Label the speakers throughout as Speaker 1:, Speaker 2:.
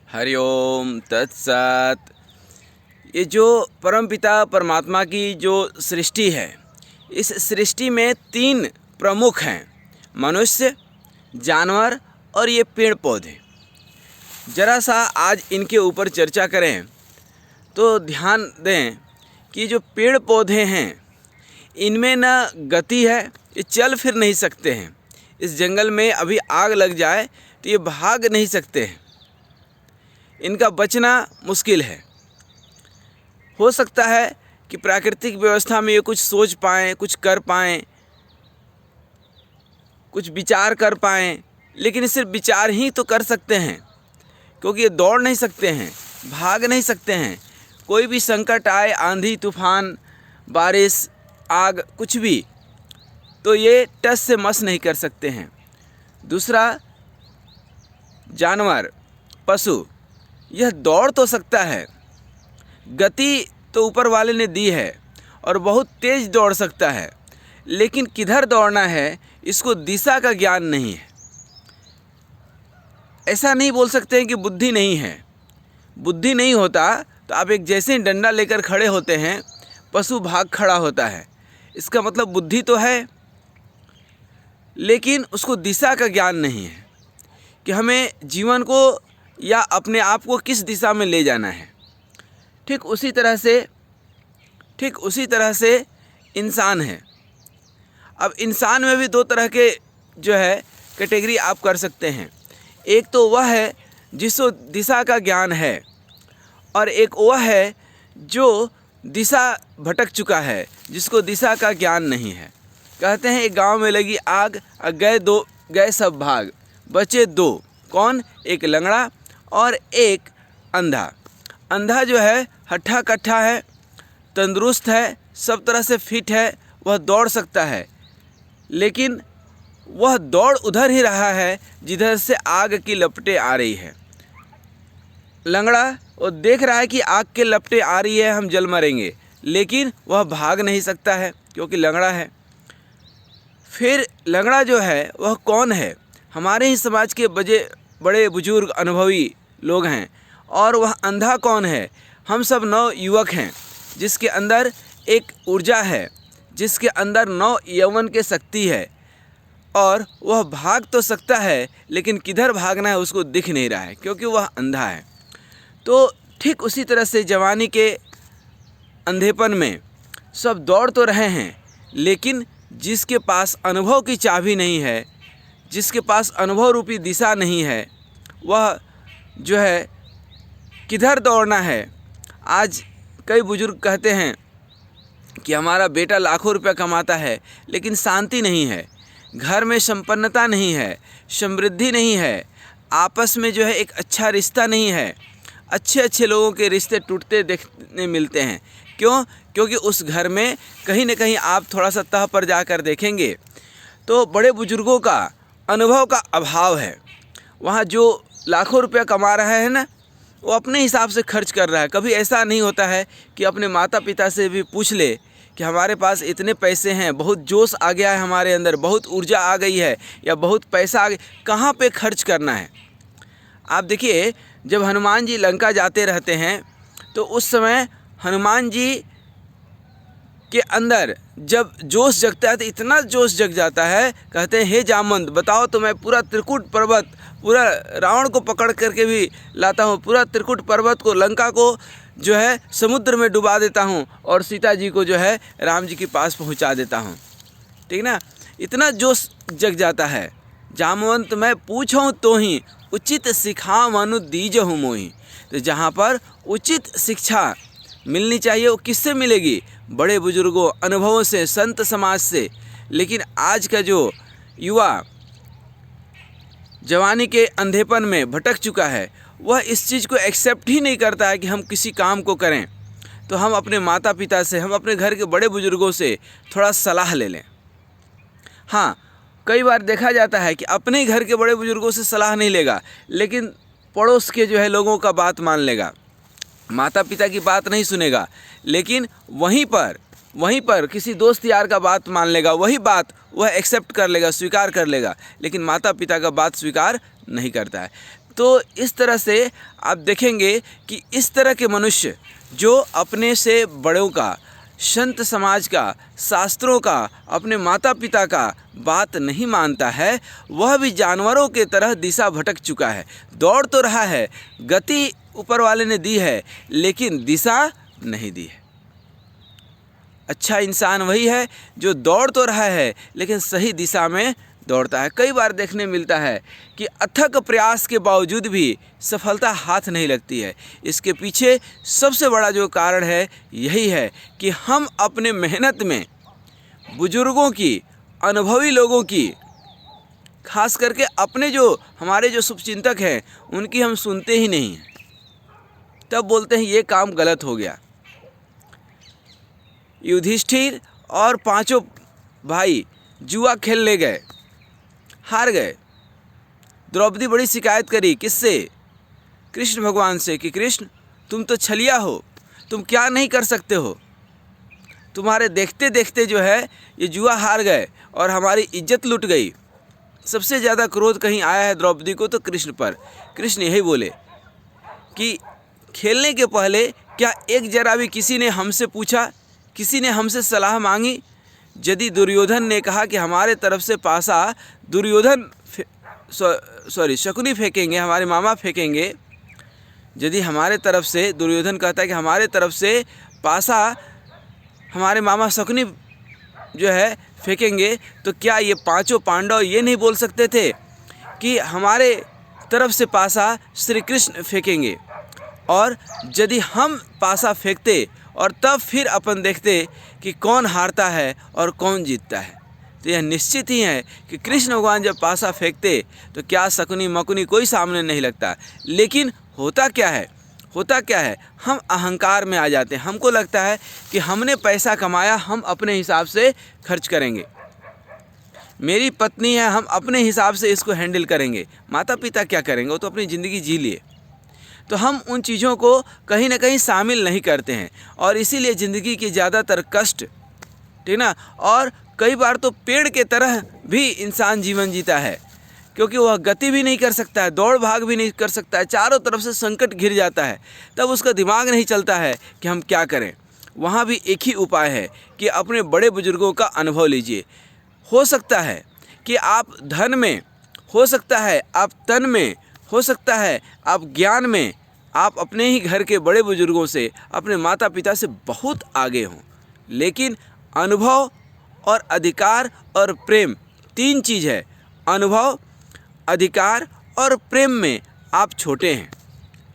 Speaker 1: हरिओम तत्सत। ये जो परमपिता परमात्मा की जो सृष्टि है, इस सृष्टि में तीन प्रमुख हैं: मनुष्य, जानवर और ये पेड़ पौधे। ज़रा सा आज इनके ऊपर चर्चा करें तो ध्यान दें कि जो पेड़ पौधे हैं इनमें न गति है, ये चल फिर नहीं सकते हैं। इस जंगल में अभी आग लग जाए तो ये भाग नहीं सकते हैं, इनका बचना मुश्किल है। हो सकता है कि प्राकृतिक व्यवस्था में ये कुछ सोच पाएँ, कुछ कर पाएँ, कुछ विचार कर पाएँ, लेकिन ये सिर्फ विचार ही तो कर सकते हैं, क्योंकि ये दौड़ नहीं सकते हैं, भाग नहीं सकते हैं। कोई भी संकट आए, आंधी तूफान, बारिश, आग, कुछ भी, तो ये टस से मस नहीं कर सकते हैं। दूसरा, जानवर, पशु, यह दौड़ तो सकता है, गति तो ऊपर वाले ने दी है और बहुत तेज़ दौड़ सकता है, लेकिन किधर दौड़ना है इसको दिशा का ज्ञान नहीं है। ऐसा नहीं बोल सकते हैं कि बुद्धि नहीं है। बुद्धि नहीं होता तो आप एक जैसे ही डंडा लेकर खड़े होते हैं, पशु भाग खड़ा होता है। इसका मतलब बुद्धि तो है, लेकिन उसको दिशा का ज्ञान नहीं है कि हमें जीवन को या अपने आप को किस दिशा में ले जाना है। ठीक उसी तरह से इंसान है। अब इंसान में भी दो तरह के जो है कैटेगरी आप कर सकते हैं। एक तो वह है जिसको दिशा का ज्ञान है, और एक वह है जो दिशा भटक चुका है, जिसको दिशा का ज्ञान नहीं है। कहते हैं एक गांव में लगी आग, गए सब भाग, बचे दो। कौन? एक लंगड़ा और एक अंधा। अंधा जो है हट्ठा कट्ठा है, तंदुरुस्त है, सब तरह से फिट है, वह दौड़ सकता है, लेकिन वह दौड़ उधर ही रहा है जिधर से आग की लपटें आ रही है। लंगड़ा वो देख रहा है कि आग के लपटें आ रही है, हम जल मरेंगे, लेकिन वह भाग नहीं सकता है क्योंकि लंगड़ा है। फिर लंगड़ा जो है वह कौन है? हमारे ही समाज के बड़े बुजुर्ग अनुभवी लोग हैं। और वह अंधा कौन है? हम सब नव युवक हैं, जिसके अंदर एक ऊर्जा है, जिसके अंदर नव यौवन के शक्ति है, और वह भाग तो सकता है, लेकिन किधर भागना है उसको दिख नहीं रहा है क्योंकि वह अंधा है। तो ठीक उसी तरह से जवानी के अंधेपन में सब दौड़ तो रहे हैं, लेकिन जिसके पास अनुभव की चाबी नहीं है, जिसके पास अनुभव रूपी दिशा नहीं है, वह जो है किधर दौड़ना है। आज कई बुजुर्ग कहते हैं कि हमारा बेटा लाखों रुपया कमाता है, लेकिन शांति नहीं है, घर में संपन्नता नहीं है, समृद्धि नहीं है, आपस में जो है एक अच्छा रिश्ता नहीं है। अच्छे लोगों के रिश्ते टूटते देखने मिलते हैं। क्यों? क्योंकि उस घर में कहीं न कहीं आप थोड़ा सा तह पर जाकर देखेंगे तो बड़े बुजुर्गों का अनुभव का अभाव है। वहाँ जो लाखों रुपया कमा रहा है ना, वो अपने हिसाब से खर्च कर रहा है। कभी ऐसा नहीं होता है कि अपने माता पिता से भी पूछ ले कि हमारे पास इतने पैसे हैं, बहुत जोश आ गया है हमारे अंदर, बहुत ऊर्जा आ गई है, या बहुत पैसा आ गया, कहाँ पे खर्च करना है। आप देखिए, जब हनुमान जी लंका जाते रहते हैं तो उस समय हनुमान जी के अंदर जब जोश जगता है तो इतना जोश जग जाता है, कहते हैं हे जामवंत, बताओ तो मैं पूरा त्रिकुट पर्वत, पूरा रावण को पकड़ करके भी लाता हूँ, पूरा त्रिकुट पर्वत को, लंका को जो है समुद्र में डुबा देता हूँ, और सीता जी को जो है राम जी के पास पहुँचा देता हूँ। ठीक ना? इतना जोश जग जाता है। जामवंत मैं पूछूँ तो ही, उचित सिखा मनु दीजहु मोहि। तो जहाँ पर उचित शिक्षा मिलनी चाहिए वो किससे मिलेगी? बड़े बुजुर्गों, अनुभवों से, संत समाज से। लेकिन आज का जो युवा जवानी के अंधेपन में भटक चुका है, वह इस चीज़ को एक्सेप्ट ही नहीं करता है कि हम किसी काम को करें तो हम अपने माता पिता से, हम अपने घर के बड़े बुजुर्गों से थोड़ा सलाह ले लें। हाँ, कई बार देखा जाता है कि अपने ही घर के बड़े बुजुर्गों से सलाह नहीं लेगा, लेकिन पड़ोस के जो है लोगों का बात मान लेगा, माता पिता की बात नहीं सुनेगा, लेकिन वहीं पर किसी दोस्त यार का बात मान लेगा, वही बात वह एक्सेप्ट कर लेगा, स्वीकार कर लेगा, लेकिन माता पिता का बात स्वीकार नहीं करता है। तो इस तरह से आप देखेंगे कि इस तरह के मनुष्य जो अपने से बड़ों का, संत समाज का, शास्त्रों का, अपने माता पिता का बात नहीं मानता है, वह भी जानवरों के तरह दिशा भटक चुका है। दौड़ तो रहा है, गति ऊपर वाले ने दी है, लेकिन दिशा नहीं दी है। अच्छा इंसान वही है जो दौड़ तो रहा है लेकिन सही दिशा में दौड़ता है। कई बार देखने मिलता है कि अथक प्रयास के बावजूद भी सफलता हाथ नहीं लगती है। इसके पीछे सबसे बड़ा जो कारण है यही है कि हम अपने मेहनत में बुजुर्गों की, अनुभवी लोगों की, खास करके अपने जो हमारे जो शुभचिंतक हैं उनकी हम सुनते ही नहीं हैं। तब बोलते हैं ये काम गलत हो गया। युधिष्ठिर और पांचों भाई जुआ खेलने गए, हार गए। द्रौपदी बड़ी शिकायत करी, किससे? कृष्ण भगवान से, कि कृष्ण तुम तो छलिया हो, तुम क्या नहीं कर सकते हो। तुम्हारे देखते देखते जो है ये जुआ हार गए और हमारी इज्जत लुट गई। सबसे ज़्यादा क्रोध कहीं आया है द्रौपदी को तो कृष्ण पर। कृष्ण यही बोले कि खेलने के पहले क्या एक जरा भी किसी ने हमसे पूछा, किसी ने हमसे सलाह मांगी? यदि दुर्योधन ने कहा कि हमारे तरफ से पासा शकुनी फेंकेंगे, हमारे मामा फेंकेंगे, यदि हमारे तरफ से दुर्योधन कहता है कि हमारे तरफ से पासा हमारे मामा शकुनी जो है फेंकेंगे, तो क्या ये पांचों पांडव ये नहीं बोल सकते थे कि हमारे तरफ से पासा श्री कृष्ण फेंकेंगे? और यदि हम पासा फेंकते और तब फिर अपन देखते कि कौन हारता है और कौन जीतता है, तो यह निश्चित ही है कि कृष्ण भगवान जब पासा फेंकते तो क्या शकुनी मकुनी कोई सामने नहीं लगता। लेकिन होता क्या है, हम अहंकार में आ जाते हैं। हमको लगता है कि हमने पैसा कमाया, हम अपने हिसाब से खर्च करेंगे। मेरी पत्नी है, हम अपने हिसाब से इसको हैंडल करेंगे। माता पिता क्या करेंगे, वो तो अपनी ज़िंदगी जी लिए। तो हम उन चीज़ों को कहीं ना कहीं शामिल नहीं करते हैं और इसीलिए ज़िंदगी के ज़्यादातर कष्ट, ठीक ना, और कई बार तो पेड़ के तरह भी इंसान जीवन जीता है, क्योंकि वह गति भी नहीं कर सकता है, दौड़ भाग भी नहीं कर सकता है, चारों तरफ से संकट घिर जाता है। तब उसका दिमाग नहीं चलता है कि हम क्या करें। वहाँ भी एक ही उपाय है कि अपने बड़े बुजुर्गों का अनुभव लीजिए। हो सकता है कि आप धन में, हो सकता है आप तन में, हो सकता है आप ज्ञान में, आप अपने ही घर के बड़े बुजुर्गों से, अपने माता पिता से बहुत आगे हों, लेकिन अनुभव और अधिकार और प्रेम, तीन चीज़ है। अनुभव, अधिकार और प्रेम में आप छोटे हैं।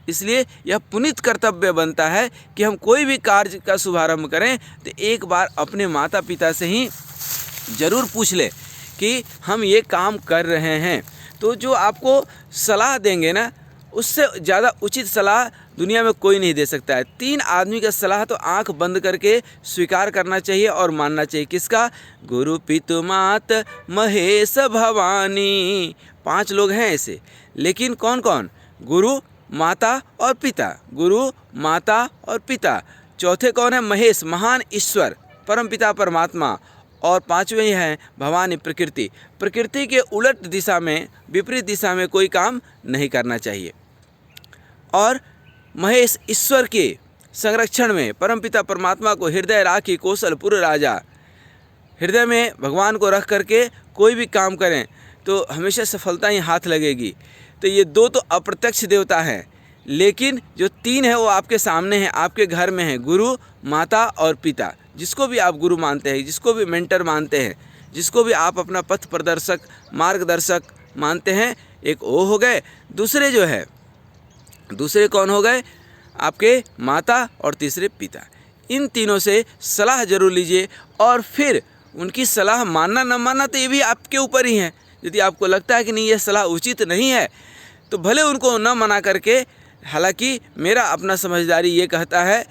Speaker 1: इसलिए यह पुनीत कर्तव्य बनता है कि हम कोई भी कार्य का शुभारंभ करें तो एक बार अपने माता पिता से ही ज़रूर पूछ ले कि हम ये काम कर रहे हैं। तो जो आपको सलाह देंगे ना, उससे ज़्यादा उचित सलाह दुनिया में कोई नहीं दे सकता है। तीन आदमी का सलाह तो आंख बंद करके स्वीकार करना चाहिए और मानना चाहिए। किसका? गुरु पितु मात महेश भवानी। 5 लोग हैं ऐसे, लेकिन कौन कौन? गुरु, माता और पिता। गुरु, माता और पिता। चौथे कौन है? महेश, महान ईश्वर, परम पिता परमात्मा। और 5वें ही हैं भवानी, प्रकृति। प्रकृति के उलट दिशा में, विपरीत दिशा में कोई काम नहीं करना चाहिए। और महेश ईश्वर के संरक्षण में, परमपिता परमात्मा को हृदय राखी कौशलपुर राजा, हृदय में भगवान को रख करके कोई भी काम करें तो हमेशा सफलता ही हाथ लगेगी। तो ये 2 तो अप्रत्यक्ष देवता हैं, लेकिन जो 3 है वो आपके सामने हैं, आपके घर में हैं। गुरु, माता और पिता। जिसको भी आप गुरु मानते हैं, जिसको भी मेंटर मानते हैं, जिसको भी आप अपना पथ प्रदर्शक, मार्गदर्शक मानते हैं, एक वो हो गए। दूसरे जो है, दूसरे कौन हो गए? आपके माता और तीसरे पिता। इन तीनों से सलाह जरूर लीजिए और फिर उनकी सलाह मानना न मानना तो ये भी आपके ऊपर ही है। यदि आपको लगता है कि नहीं ये सलाह उचित नहीं है तो भले उनको न मना करके, हालांकि मेरा अपना समझदारी ये कहता है,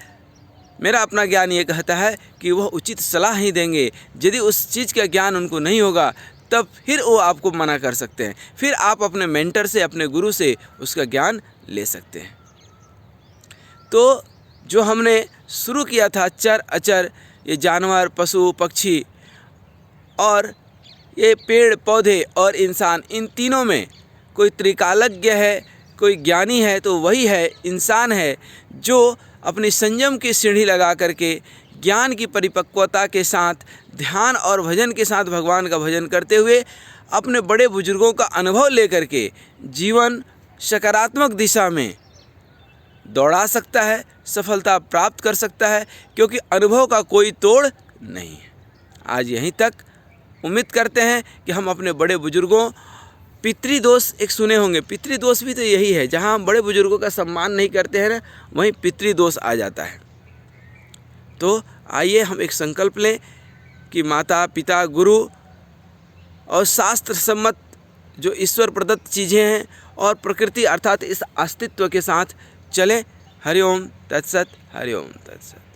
Speaker 1: मेरा अपना ज्ञान ये कहता है कि वह उचित सलाह ही देंगे। यदि उस चीज़ का ज्ञान उनको नहीं होगा तब फिर वो आपको मना कर सकते हैं। फिर आप अपने मेंटर से, अपने गुरु से उसका ज्ञान ले सकते हैं। तो जो हमने शुरू किया था चर अचर, ये जानवर, पशु पक्षी और ये पेड़ पौधे और इंसान, इन तीनों में कोई त्रिकालज्ञ है, कोई ज्ञानी है तो वही है, इंसान है जो अपनी संयम की सीढ़ी लगा करके ज्ञान की परिपक्वता के साथ ध्यान और भजन के साथ भगवान का भजन करते हुए अपने बड़े बुजुर्गों का अनुभव लेकर के जीवन सकारात्मक दिशा में दौड़ा सकता है, सफलता प्राप्त कर सकता है, क्योंकि अनुभव का कोई तोड़ नहीं है। आज यहीं तक। उम्मीद करते हैं कि हम अपने बड़े बुजुर्गों, पितृदोष एक सुने होंगे, पितृदोष भी तो यही है, जहाँ हम बड़े बुजुर्गों का सम्मान नहीं करते हैं ना, वहीं पितृदोष आ जाता है। तो आइए हम एक संकल्प लें कि माता पिता गुरु और शास्त्र सम्मत जो ईश्वर प्रदत्त चीज़ें हैं और प्रकृति अर्थात इस अस्तित्व के साथ चलें। हरि ओम तत्सत, हरि ओम तत्सत।